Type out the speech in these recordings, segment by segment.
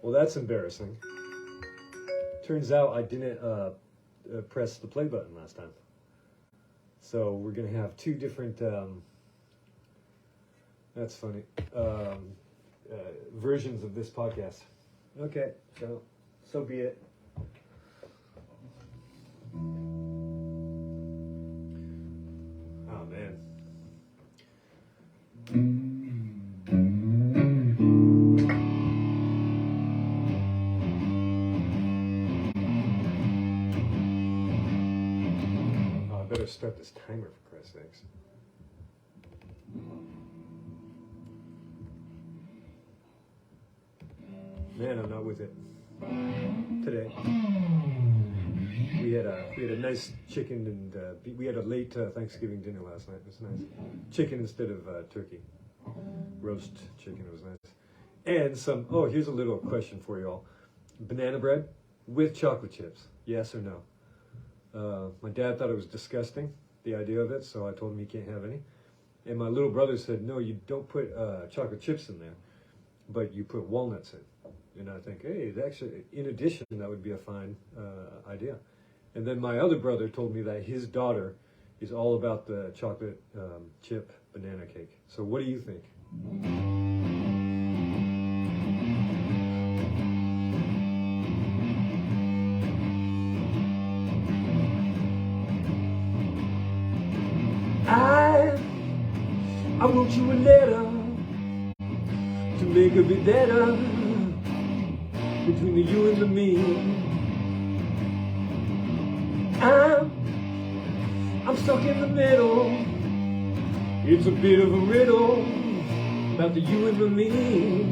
Well, that's embarrassing. Turns out I didn't press the play button last time. So we're going to have two different, that's funny, versions of this podcast. Okay, so be it. Oh, man. Better start this timer for Christ's sakes. Man, I'm not with it today. We had a nice chicken and we had a late Thanksgiving dinner last night. It was nice. Chicken instead of turkey. Roast chicken. It was nice. And some. Oh, here's a little question for you all. Banana bread with chocolate chips. Yes or no? My dad thought it was disgusting, the idea of it, so I told him he can't have any. And my little brother said, no, you don't put chocolate chips in there, but you put walnuts in. And I think, hey, actually, in addition, that would be a fine idea. And then my other brother told me that his daughter is all about the chocolate chip banana cake. So what do you think? I wrote you a letter to make a bit better between the you and the me. I'm stuck in the middle. It's a bit of a riddle about the you and the me.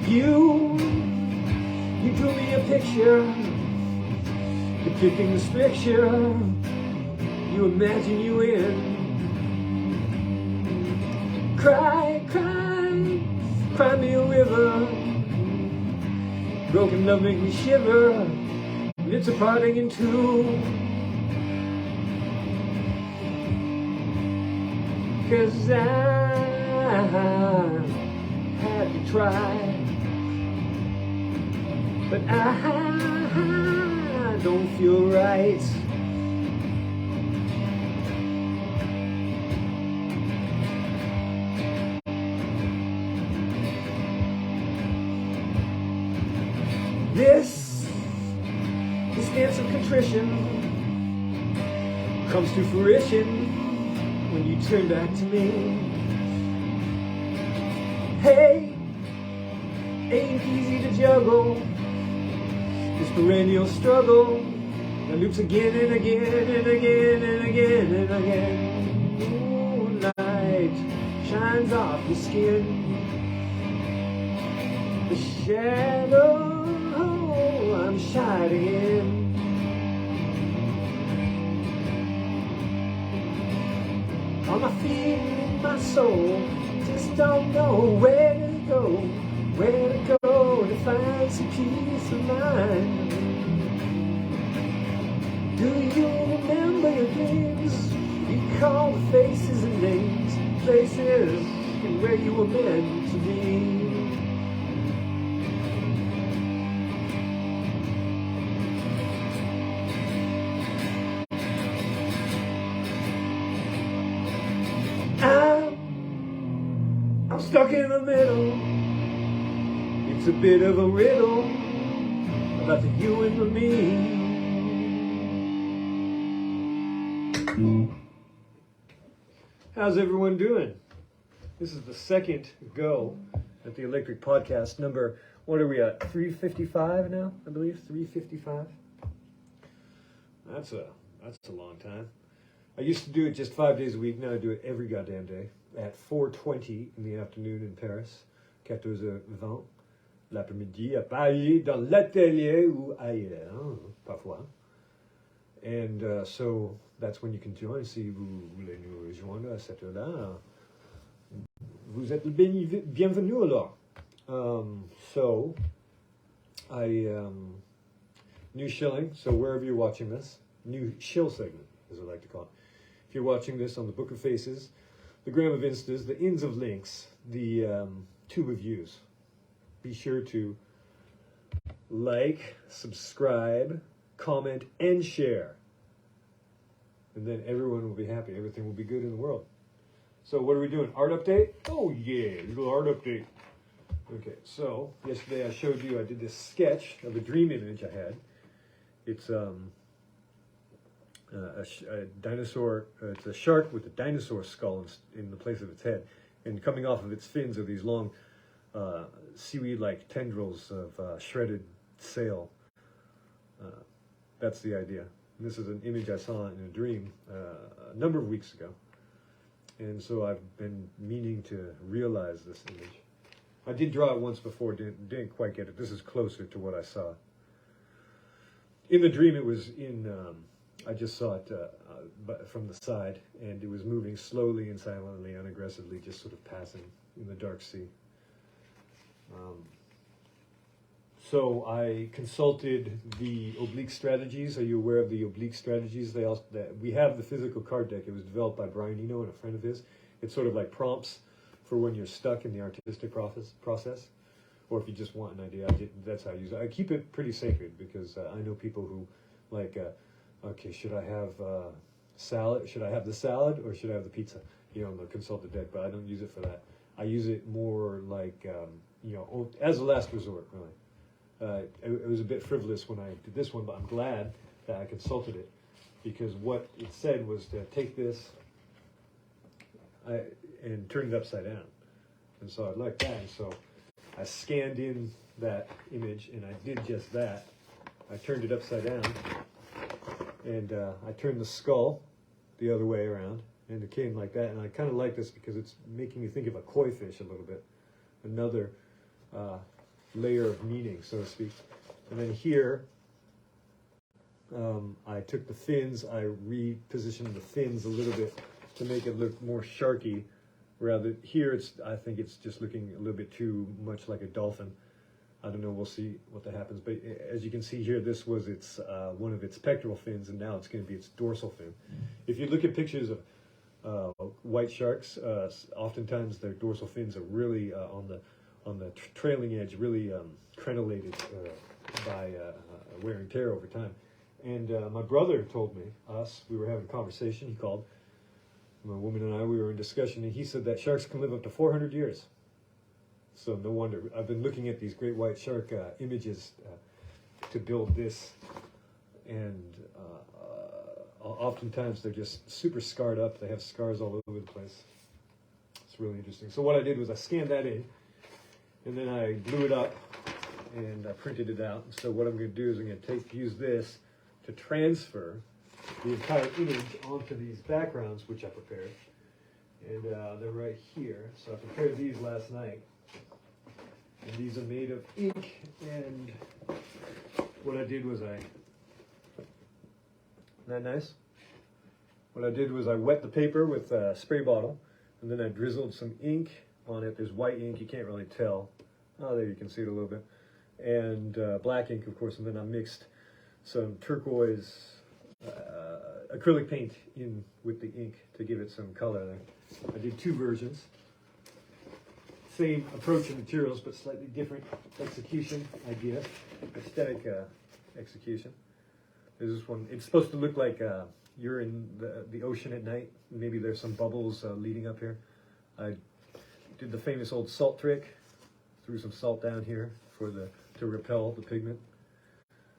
You drew me a picture depicting the stricture you imagine you in. Cry, cry, cry me a river. Broken love make me shiver. And it's a parting in two. 'Cause I had to try, but I don't feel right. This dance of contrition comes to fruition when you turn back to me. Hey, ain't easy to juggle this perennial struggle that loops again and again and again and again and again. Moonlight shines off the skin. The shadow I'm shining in. On my feet and my soul, just don't know where to go to find some peace of mind. Do you remember your dreams? Recall the faces and names, places and where you were meant to be. I'm stuck in the middle. It's a bit of a riddle about the you and the me. How's everyone doing? This is the second go at the Electric Podcast number. What are we at? 355 now, I believe. 355. That's a long time. I used to do it just 5 days a week. Now I do it every goddamn day at 4:20 in the afternoon in Paris. 14h20 l'après-midi à Paris, dans l'atelier ou ailleurs, parfois. And so that's when you can join. Si vous voulez nous rejoindre à cette heure-là, vous êtes bienvenue alors. So I New Shilling. So wherever you're watching this, new shill segment, as I like to call it. If you're watching this on the Book of Faces, the Gram of Instas, the Inns of Links, the Tube of Views, be sure to like, subscribe, comment, and share. And then everyone will be happy. Everything will be good in the world. So what are we doing? Art update? Oh yeah, little art update. Okay, so yesterday I showed you I did this sketch of a dream image I had. It's a dinosaur. It's a shark with a dinosaur skull in the place of its head, and coming off of its fins are these long seaweed-like tendrils of shredded sail. That's the idea. And this is an image I saw in a dream a number of weeks ago, and so I've been meaning to realize this image. I did draw it once before, didn't quite get it. This is closer to what I saw. In the dream, it was in, I just saw it from the side, and it was moving slowly and silently, unaggressively, just sort of passing in the dark sea. So I consulted the oblique strategies. Are you aware of the oblique strategies? We have the physical card deck. It was developed by Brian Eno and a friend of his. It's sort of like prompts for when you're stuck in the artistic process, or if you just want an idea. That's how I use it. I keep it pretty sacred because I know people who like, okay, should I have salad? Should I have the salad or should I have the pizza? You know, they'll consult the deck, but I don't use it for that. I use it more like, you know, as a last resort, really. It was a bit frivolous when I did this one, but I'm glad that I consulted it because what it said was to take this and turn it upside down. And so I liked that. And so I scanned in that image and I did just that. I turned it upside down and I turned the skull the other way around and it came like that. And I kind of like this because it's making me think of a koi fish a little bit. Another layer of meaning, so to speak. And then here, I took the fins, I repositioned the fins a little bit to make it look more sharky. Rather, here I think it's just looking a little bit too much like a dolphin. I don't know, we'll see what that happens. But as you can see here, this was its one of its pectoral fins, and now it's going to be its dorsal fin. If you look at pictures of white sharks, oftentimes their dorsal fins are really on the trailing edge, really crenellated by wear and tear over time. And my brother told me, we were having a conversation, he called, my woman and I, we were in discussion, and he said that sharks can live up to 400 years. So no wonder. I've been looking at these great white shark images to build this, and oftentimes they're just super scarred up. They have scars all over the place. It's really interesting. So what I did was I scanned that in, and then I blew it up, and I printed it out. So what I'm going to do is I'm going to use this to transfer the entire image onto these backgrounds, which I prepared. And they're right here. So I prepared these last night. And these are made of ink. And what I did was isn't that nice? What I did was I wet the paper with a spray bottle, and then I drizzled some ink on it. There's white ink, you can't really tell. Oh, there you can see it a little bit. And black ink, of course, and then I mixed some turquoise acrylic paint in with the ink to give it some color there. I did two versions. Same approach and materials, but slightly different execution idea, aesthetic execution. There's this one. It's supposed to look like you're in the ocean at night. Maybe there's some bubbles leading up here. I did the famous old salt trick. Threw some salt down here to repel the pigment.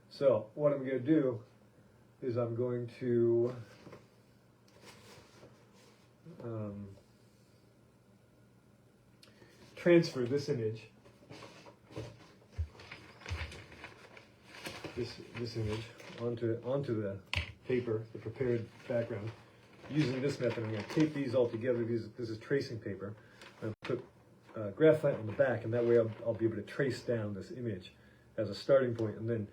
So what I'm going to do is I'm going to transfer this image, this image onto the paper, the prepared background. Using this method, I'm going to tape these all together. This is tracing paper. I'll put graphite on the back, and that way I'll be able to trace down this image as a starting point, and then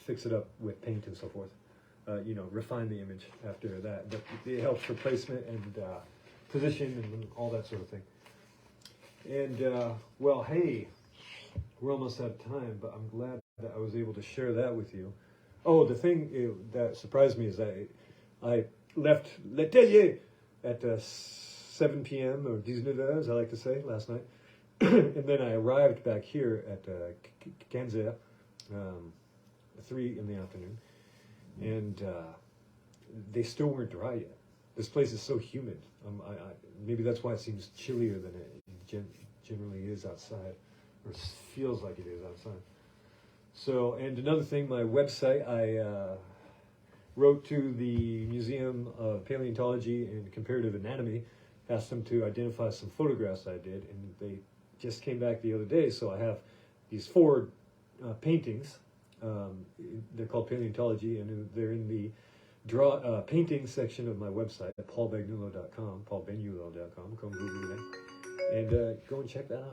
fix it up with paint and so forth. Refine the image after that. But it helps for placement and position and all that sort of thing. And hey, we're almost out of time, but I'm glad that I was able to share that with you. Oh, the thing that surprised me is that I left L'Atelier at 7 p.m. or 19 heures, I like to say, last night. And then I arrived back here at 15 heures, 3 in the afternoon. And they still weren't dry yet. This place is so humid. Maybe that's why it seems chillier than it generally is outside, or feels like it is outside. So, and another thing, my website, I wrote to the Museum of Paleontology and Comparative Anatomy, asked them to identify some photographs I did, and they just came back the other day, so I have these 4 paintings. They're called Paleontology, and they're in the painting section of my website at paulbagnulo.com, paulbagnulo.com. Come Google that, and go and check that out.